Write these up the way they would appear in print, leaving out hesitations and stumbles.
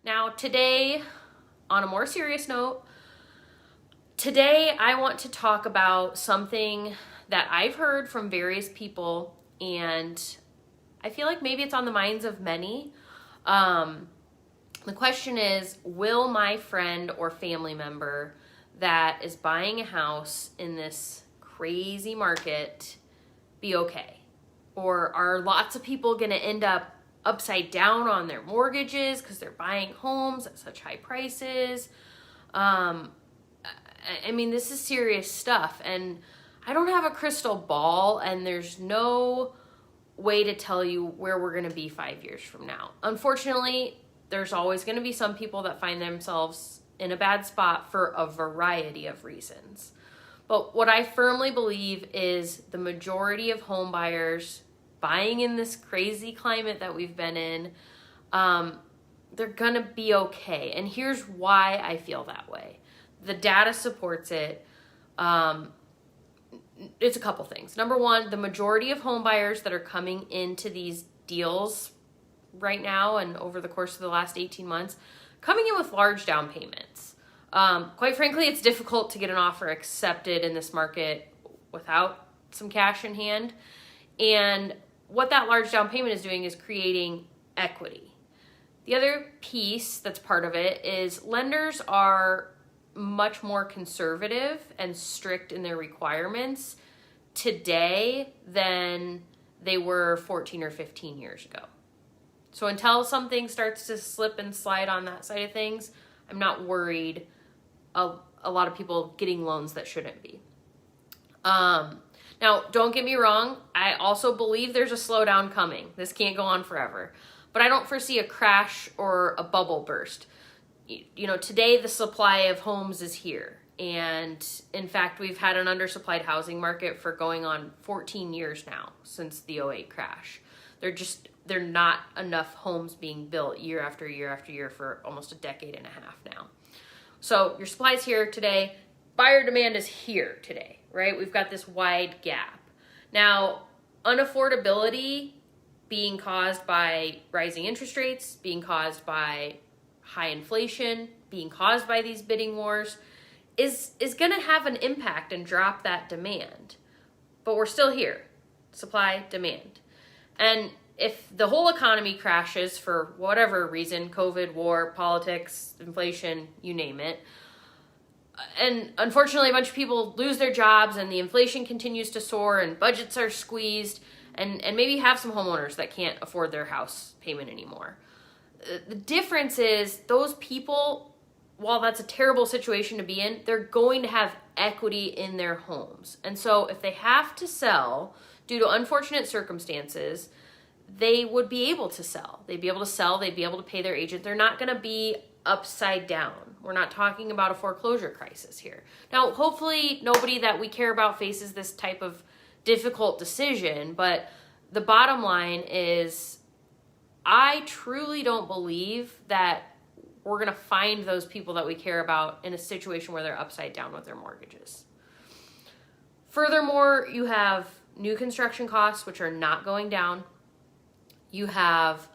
Now today, on a more serious note, today I want to talk about something that I've heard from various people, and I feel like maybe it's on the minds of many. The question is, will my friend or family member that is buying a house in this crazy market be okay? Or are lots of people going to end up upside down on their mortgages because they're buying homes at such high prices? I mean, this is serious stuff, and I don't have a crystal ball, and there's no way to tell you where we're going to be 5 years from now. Unfortunately, there's always going to be some people that find themselves in a bad spot for a variety of reasons. But what I firmly believe is the majority of home buyers buying in this crazy climate that we've been in, they're going to be okay. And here's why I feel that way. The data supports it. It's a couple things. Number one, the majority of home buyers that are coming into these deals right now and over the course of the last 18 months, coming in with large down payments. Quite frankly, it's difficult to get an offer accepted in this market without some cash in hand. And what that large down payment is doing is creating equity. The other piece that's part of it is lenders are much more conservative and strict in their requirements today than they were 14 or 15 years ago. So until something starts to slip and slide on that side of things, I'm not worried a lot of people getting loans that shouldn't be. Now, don't get me wrong. I also believe there's a slowdown coming. This can't go on forever. But I don't foresee a crash or a bubble burst. You know, today the supply of homes is here. And in fact, we've had an undersupplied housing market for going on 14 years now since the '08 crash. They're not enough homes being built year after year after year for almost a decade and a half now. So your supply's here today. Buyer demand is here today, right? We've got this wide gap. Now, unaffordability being caused by rising interest rates, being caused by high inflation, being caused by these bidding wars, is going to have an impact and drop that demand. But we're still here. Supply, demand. And if the whole economy crashes for whatever reason, COVID, war, politics, inflation, you name it, and unfortunately a bunch of people lose their jobs and the inflation continues to soar and budgets are squeezed, and maybe you have some homeowners that can't afford their house payment anymore. The difference is those people, while that's a terrible situation to be in, they're going to have equity in their homes. And so if they have to sell due to unfortunate circumstances, they would be able to sell. They'd be able to sell. They'd be able to pay their agent. They're not going to be upside down. We're not talking about a foreclosure crisis here. Now, hopefully nobody that we care about faces this type of difficult decision, but the bottom line is I truly don't believe that we're going to find those people that we care about in a situation where they're upside down with their mortgages. Furthermore, you have new construction costs, which are not going down. You have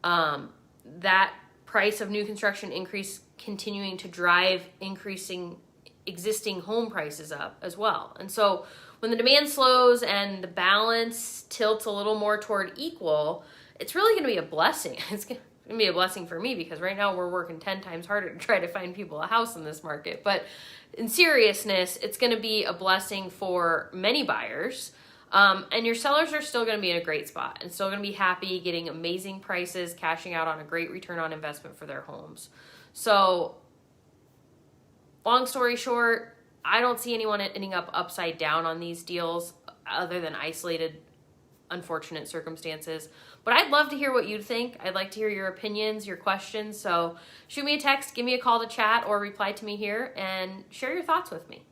that price of new construction increase continuing to drive increasing existing home prices up as well. And so when the demand slows and the balance tilts a little more toward equal, it's really going to be a blessing. It's going to be a blessing for me because right now we're working 10 times harder to try to find people a house in this market. But in seriousness, it's going to be a blessing for many buyers. And your sellers are still going to be in a great spot and still going to be happy, getting amazing prices, cashing out on a great return on investment for their homes. So long story short, I don't see anyone ending up upside down on these deals other than isolated, unfortunate circumstances. But I'd love to hear what you think. I'd like to hear your opinions, your questions. So shoot me a text, give me a call to chat, or reply to me here and share your thoughts with me.